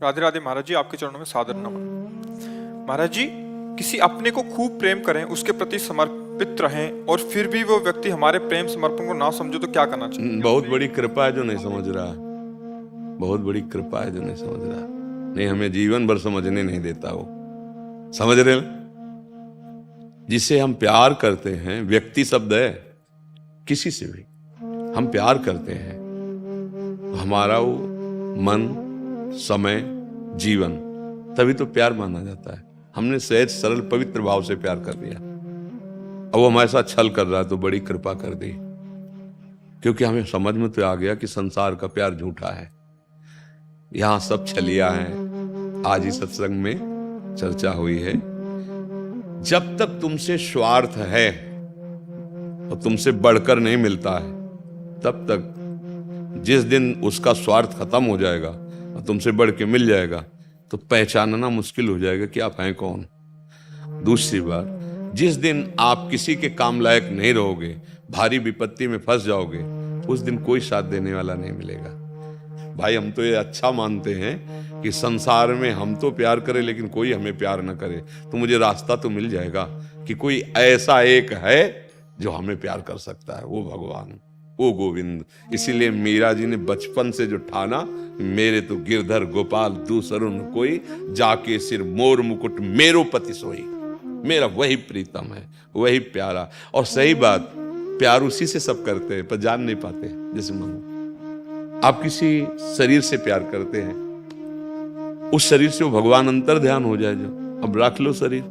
राधे राधे महाराज जी, आपके चरणों में सादर नमन। महाराज जी, किसी अपने को खूब प्रेम करें, उसके प्रति समर्पित रहें और फिर भी वो व्यक्ति हमारे प्रेम समर्पण को ना समझो तो क्या करना चाहिए? बहुत बड़ी कृपा है जो नहीं समझ रहा, बहुत बड़ी कृपा है जो नहीं समझ रहा। नहीं, हमें जीवन भर समझने नहीं देता वो। समझ रहे ना? जिसे हम प्यार करते हैं, व्यक्ति शब्द है, किसी से भी हम प्यार करते हैं, तो हमारा वो मन, समय, जीवन, तभी तो प्यार माना जाता है। हमने सहज सरल पवित्र भाव से प्यार कर दिया, अब वो हमारे साथ छल कर रहा है तो बड़ी कृपा कर दी, क्योंकि हमें समझ में तो आ गया कि संसार का प्यार झूठा है। यहां सब छलिया है। आज ही सत्संग में चर्चा हुई है, जब तक तुमसे स्वार्थ है और तुमसे बढ़कर नहीं मिलता है, तब तक जिस दिन उसका स्वार्थ खत्म हो जाएगा और तुमसे बढ़ के मिल जाएगा तो पहचानना मुश्किल हो जाएगा कि आप हैं कौन। दूसरी बात, जिस दिन आप किसी के काम लायक नहीं रहोगे, भारी विपत्ति में फंस जाओगे, उस दिन कोई साथ देने वाला नहीं मिलेगा। भाई, हम तो ये अच्छा मानते हैं कि संसार में हम तो प्यार करें लेकिन कोई हमें प्यार न करे, तो मुझे रास्ता तो मिल जाएगा कि कोई ऐसा एक है जो हमें प्यार कर सकता है, वो भगवान, वो गोविंद। इसीलिए मीरा जी ने बचपन से जो ठाना, मेरे तो गिरधर गोपाल दूसरों न कोई, जाके सिर मोर मुकुट मेरो पति सोई। मेरा वही प्रीतम है, वही प्यारा। और सही बात, प्यार उसी से सब करते हैं पर जान नहीं पाते। जैसे मानो आप किसी शरीर से प्यार करते हैं, उस शरीर से वो भगवान अंतर ध्यान हो जाए। जो अब रख लो शरीर,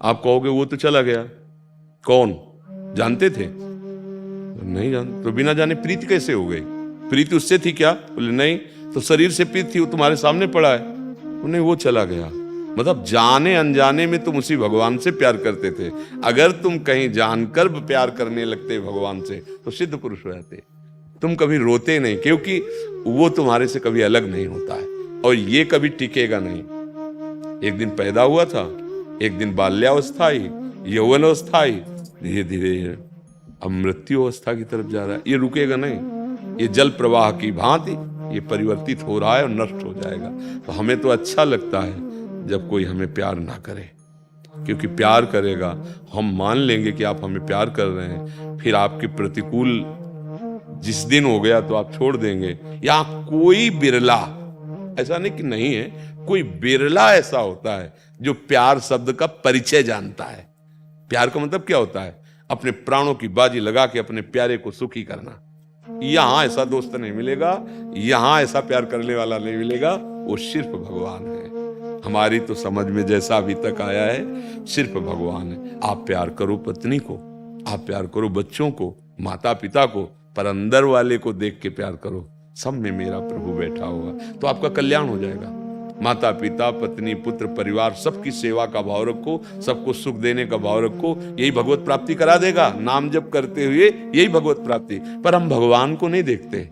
आप कहोगे वो तो चला गया, कौन जानते थे? नहीं जानते, तो बिना जाने प्रीति कैसे हो गई? प्रीति उससे थी क्या? बोले नहीं, तो शरीर से प्रीति थी, वो तुम्हारे सामने पड़ा है। नहीं, वो चला गया। मतलब जाने अनजाने में तुम उसी भगवान से प्यार करते थे। अगर तुम कहीं जानकर प्यार करने लगते भगवान से तो सिद्ध पुरुष हो जाते। तुम कभी रोते नहीं, क्योंकि वो तुम्हारे से कभी अलग नहीं होता है और ये कभी टिकेगा नहीं। एक दिन पैदा हुआ था, एक दिन बाल्यावस्था आई, यौवनावस्था आई, धीरे धीरे अब मृत्यु अवस्था की तरफ जा रहा है। ये रुकेगा नहीं, ये जल प्रवाह की भांति ये परिवर्तित हो रहा है और नष्ट हो जाएगा। तो हमें तो अच्छा लगता है जब कोई हमें प्यार ना करे, क्योंकि प्यार करेगा, हम मान लेंगे कि आप हमें प्यार कर रहे हैं, फिर आपके प्रतिकूल जिस दिन हो गया तो आप छोड़ देंगे। या कोई बिरला, ऐसा नहीं कि नहीं है, कोई बिरला ऐसा होता है जो प्यार शब्द का परिचय जानता है। प्यार का मतलब क्या होता है? अपने प्राणों की बाजी लगा के अपने प्यारे को सुखी करना। यहां ऐसा दोस्त नहीं मिलेगा, यहां ऐसा प्यार करने वाला नहीं मिलेगा, वो सिर्फ भगवान है। हमारी तो समझ में जैसा अभी तक आया है, सिर्फ भगवान है। आप प्यार करो पत्नी को, आप प्यार करो बच्चों को, माता पिता को, पर अंदर वाले को देख के प्यार करो, सब में मेरा प्रभु बैठा होगा, तो आपका कल्याण हो जाएगा। माता पिता, पत्नी, पुत्र, परिवार, सबकी सेवा का भाव रखो, सबको सुख देने का भाव रखो, यही भगवत प्राप्ति करा देगा। नाम जप करते हुए यही भगवत प्राप्ति। पर हम भगवान को नहीं देखते,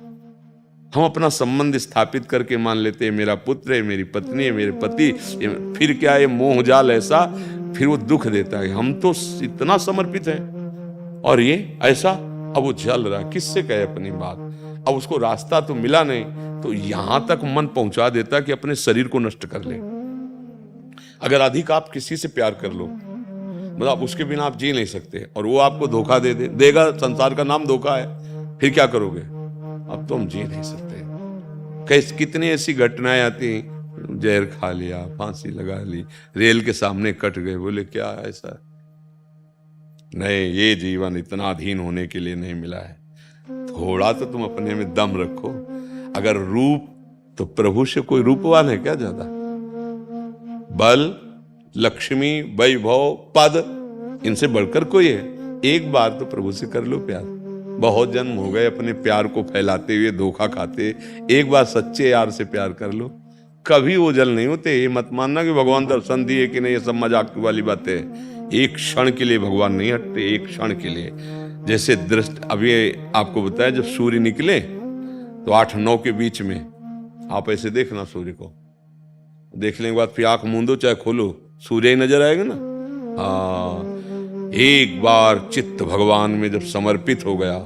हम अपना संबंध स्थापित करके मान लेते हैं मेरा पुत्र है, मेरी पत्नी है, मेरे पति। फिर क्या ये मोह जाल ऐसा, फिर वो दुख देता है। हम तो इतना समर्पित हैं और ये ऐसा, अब वो जल रहा है, किससे कहे अपनी बात? अब उसको रास्ता तो मिला नहीं, तो यहां तक मन पहुंचा देता कि अपने शरीर को नष्ट कर ले। अगर अधिक आप किसी से प्यार कर लो, मतलब आप उसके बिना आप जी नहीं सकते, और वो आपको धोखा देगा। संसार का नाम धोखा है। फिर क्या करोगे? अब तो हम जी नहीं सकते। कितनी ऐसी घटनाएं आती हैं, जहर खा लिया, फांसी लगा ली, रेल के सामने कट गए, बोले क्या ऐसा? नहीं, ये जीवन इतना अधीन होने के लिए नहीं मिला है। थोड़ा तो तुम अपने में दम रखो। अगर रूप, तो प्रभु से कोई रूपवान है क्या ज्यादा? बल, लक्ष्मी, वैभव, पद, इनसे बढ़कर कोई है? एक बार तो प्रभु से कर लो प्यार। बहुत जन्म हो गए अपने प्यार को फैलाते हुए, धोखा खाते। एक बार सच्चे यार से प्यार कर लो, कभी वो जल नहीं होते। ये मत मानना कि भगवान दर्शन दिए कि नहीं, ये सब मजाक वाली बातें है। एक क्षण के लिए भगवान नहीं हटते, एक क्षण के लिए। जैसे दृष्टि, अभी आपको बताया, जब सूर्य निकले तो 8-9 के बीच में आप ऐसे देखना सूर्य को, देखने के बाद फिर आंख मूंदो चाहे खोलो, सूर्य ही नजर आएगा ना। एक बार चित्त भगवान में जब समर्पित हो गया,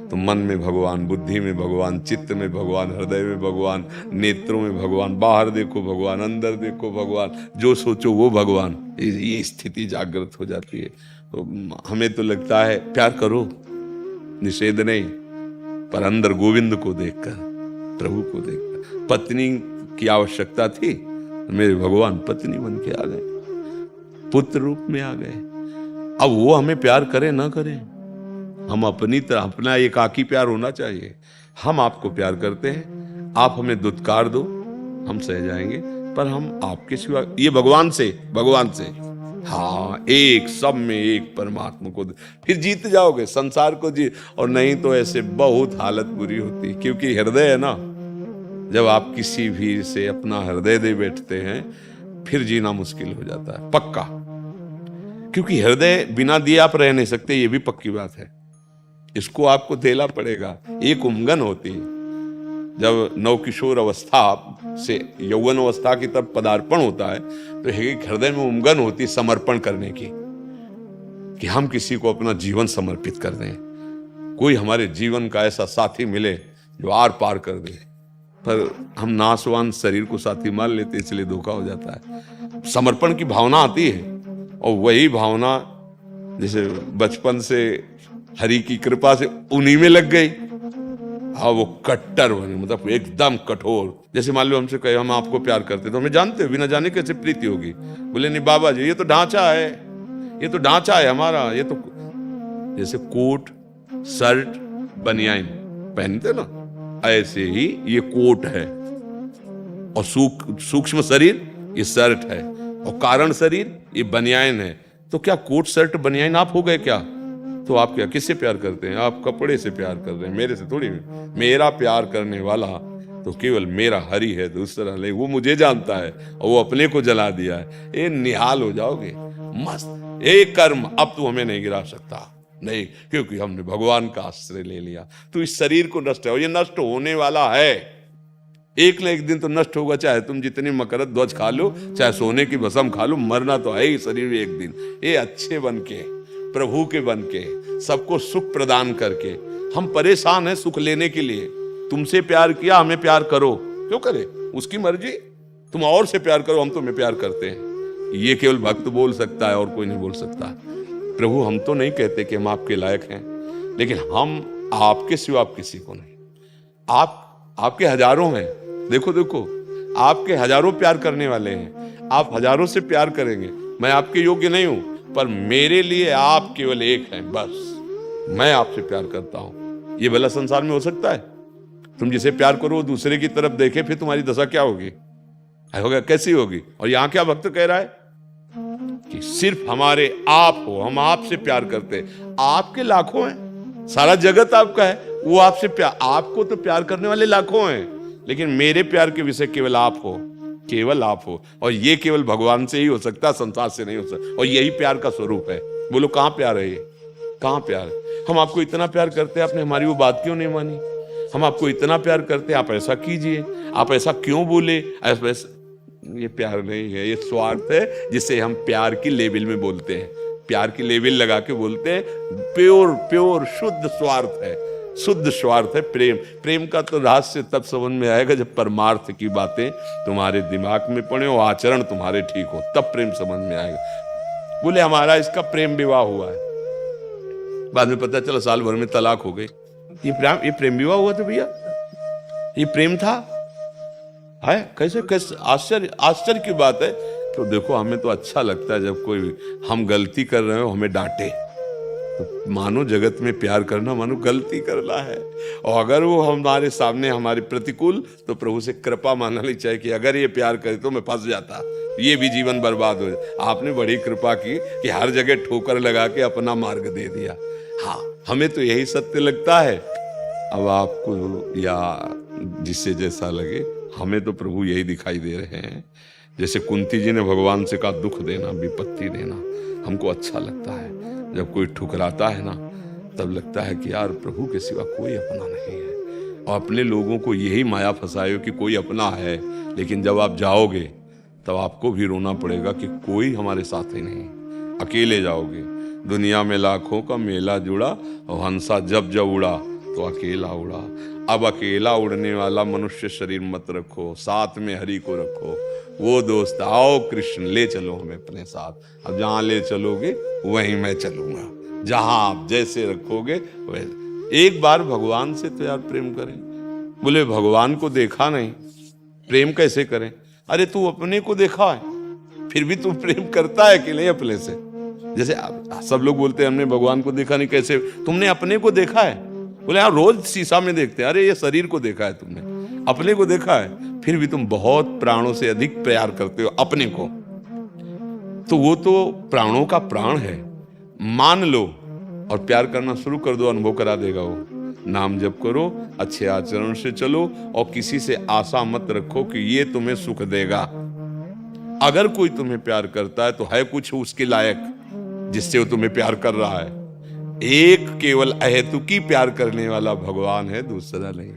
तो मन में भगवान, बुद्धि में भगवान, चित्त में भगवान, हृदय में भगवान, नेत्रों में भगवान, बाहर देखो भगवान, अंदर देखो भगवान, जो सोचो वो भगवान। ये स्थिति जागृत हो जाती है। तो हमें तो लगता है प्यार करो, निषेध नहीं, पर अंदर गोविंद को देखकर, प्रभु को देखकर। पत्नी की आवश्यकता थी, मेरे भगवान पत्नी बन के आ गए, पुत्र रूप में आ गए। अब वो हमें प्यार करे ना करे, हम अपनी तरह, अपना एकाकी प्यार होना चाहिए। हम आपको प्यार करते हैं, आप हमें दुत्कार दो, हम सह जाएंगे, पर हम आपके सिवा, ये भगवान से हाँ, एक सब में एक परमात्मा को फिर जीत जाओगे संसार को जी। और नहीं तो ऐसे बहुत हालत बुरी होती, क्योंकि हृदय है ना, जब आप किसी भी से अपना हृदय दे बैठते हैं फिर जीना मुश्किल हो जाता है, पक्का। क्योंकि हृदय बिना दिए आप रह नहीं सकते, ये भी पक्की बात है, इसको आपको देना पड़ेगा। एक उमंगन होती है जब नवकिशोर अवस्था से यौवन अवस्था की तरफ पदार्पण होता है, तो एक हृदय में उमंगन होती है समर्पण करने की, कि हम किसी को अपना जीवन समर्पित कर दें। कोई हमारे जीवन का ऐसा साथी मिले जो आर पार कर दे, पर हम नाशवान शरीर को साथी मान लेते, इसलिए धोखा हो जाता है। समर्पण की भावना आती है, और वही भावना जैसे बचपन से हरि की कृपा से उन्हीं में लग गई। हाँ, वो कट्टर बने, मतलब एकदम कठोर। जैसे मान लो हमसे कहे हम आपको प्यार करते, तो हमें जानते हो, बिना जाने कैसे प्रीति होगी। बोले नहीं बाबा जी, ये तो ढांचा है, ये तो ढांचा है हमारा, ये तो जैसे कोट शर्ट बनियान पहनते ना, ऐसे ही ये कोट है, और सूक्ष्म शरीर ये शर्ट है, और कारण शरीर ये बनियान है। तो क्या कोट शर्ट बनियान आप हो गए क्या? तो आप क्या किससे प्यार करते हैं? आप कपड़े से प्यार कर रहे हैं, मेरे से थोड़ी। मेरा प्यार करने वाला तो केवल मेरा हरि है, दूसरा नहीं। वो मुझे जानता है और वो अपने को जला दिया है। ये निहाल हो जाओगे, मस्त। एक कर्म अब तू हमें नहीं गिरा सकता, नहीं, क्योंकि हमने भगवान का आश्रय ले लिया। तो इस शरीर को नष्ट है, और ये नष्ट होने वाला है, एक न एक दिन तो नष्ट होगा। चाहे तुम जितनी मकरत ध्वज खा लो, चाहे सोने की भस्म खा लो, मरना तो है ही शरीर में एक दिन। ये अच्छे बन के, प्रभु के बन के, सबको सुख प्रदान करके, हम परेशान हैं सुख लेने के लिए। तुमसे प्यार किया, हमें प्यार करो, क्यों करे? उसकी मर्जी। तुम और से प्यार करो, हम तुम्हें प्यार करते हैं। ये केवल भक्त बोल सकता है, और कोई नहीं बोल सकता। प्रभु, हम तो नहीं कहते कि हम आपके लायक हैं, लेकिन हम आपके सिवा आप किसी को नहीं। आपके हजारों हैं, देखो देखो, आपके हजारों प्यार करने वाले हैं, आप हजारों से प्यार करेंगे। मैं आपके योग्य नहीं हूं, पर मेरे लिए आप केवल एक हैं, बस मैं आपसे प्यार करता हूं। ये भला संसार में हो सकता है? तुम जिसे प्यार करो वो दूसरे की तरफ देखे, फिर तुम्हारी दशा क्या होगी? होगा कैसी होगी? और यहां क्या भक्त कह रहा है कि सिर्फ हमारे आप हो, हम आपसे प्यार करते। आपके लाखों हैं, सारा जगत आपका है, वो आपसे प्यार, आपको तो प्यार करने वाले लाखों हैं, लेकिन मेरे प्यार के विषय केवल आप हो, केवल आप हो। और ये केवल भगवान से ही हो सकता है, संसार से नहीं हो सकता। और यही प्यार का स्वरूप है। बोलो कहां प्यार है? ये कहां प्यार है? हम आपको इतना प्यार करते हैं, आपने हमारी वो बात क्यों नहीं मानी? हम आपको इतना प्यार करते हैं, आप ऐसा कीजिए, आप ऐसा क्यों बोले? ऐसा ये प्यार नहीं है, ये स्वार्थ है, जिसे हम प्यार की लेवल में बोलते हैं। प्यार की लेवल लगा के बोलते हैं, प्योर शुद्ध स्वार्थ है, शुद्ध स्वार्थ है प्रेम। प्रेम का तो रहस्य तब समझ में आएगा जब परमार्थ की बातें तुम्हारे दिमाग में पड़े और आचरण तुम्हारे ठीक हो, तब प्रेम समझ में आएगा। बोले हमारा इसका प्रेम विवाह हुआ है, बाद में पता चला साल भर में तलाक हो गई। ये प्रेम विवाह हुआ था भैया? ये प्रेम था? है कैसे आश्चर्य की बात है। तो देखो, हमें तो अच्छा लगता है जब कोई हम गलती कर रहे हो हमें डांटे, तो मानो जगत में प्यार करना मानो गलती करना है। और अगर वो हमारे सामने हमारे प्रतिकूल, तो प्रभु से कृपा माननी चाहिए कि अगर ये प्यार करे तो मैं फंस जाता, ये भी जीवन बर्बाद हो जाए। आपने बड़ी कृपा की कि हर जगह ठोकर लगा के अपना मार्ग दे दिया। हाँ, हमें तो यही सत्य लगता है। अब आपको या जिससे जैसा लगे, हमें तो प्रभु यही दिखाई दे रहे हैं। जैसे कुंती जी ने भगवान से कहा दुख देना, विपत्ति देना, हमको अच्छा लगता है। जब कोई ठुकराता है ना, तब लगता है कि यार प्रभु के सिवा कोई अपना नहीं है। और अपने लोगों को यही माया फंसाए कि कोई अपना है, लेकिन जब आप जाओगे तब आपको भी रोना पड़ेगा कि कोई हमारे साथ ही नहीं, अकेले जाओगे। दुनिया में लाखों का मेला जुड़ा, और हंसा जब जब उड़ा तो अकेला उड़ा। अब अकेला उड़ने वाला मनुष्य शरीर मत रखो, साथ में हरि को रखो। वो दोस्त, आओ कृष्ण ले चलो हमें अपने साथ। अब जहां ले चलोगे वहीं मैं चलूंगा, जहां आप जैसे रखोगे वैसे। एक बार भगवान से तो यार प्रेम करें। बोले भगवान को देखा नहीं, प्रेम कैसे करें? अरे तू अपने को देखा है, फिर भी तू प्रेम करता है कि नहीं अपने से? जैसे सब लोग बोलते हैं हमने भगवान को देखा नहीं, कैसे? तुमने अपने को देखा है? बोले हाँ, रोज शीशा में देखते हैं। अरे ये शरीर को देखा है तुमने, अपने को देखा है? फिर भी तुम बहुत प्राणों से अधिक प्यार करते हो अपने को। तो वो तो प्राणों का प्राण है, मान लो और प्यार करना शुरू कर दो, अनुभव करा देगा वो। नाम जप करो, अच्छे आचरण से चलो और किसी से आशा मत रखो कि ये तुम्हें सुख देगा। अगर कोई तुम्हें प्यार करता है तो है कुछ उसके लायक जिससे वो तुम्हें प्यार कर रहा है। एक केवल अहेतुकी प्यार करने वाला भगवान है, दूसरा नहीं।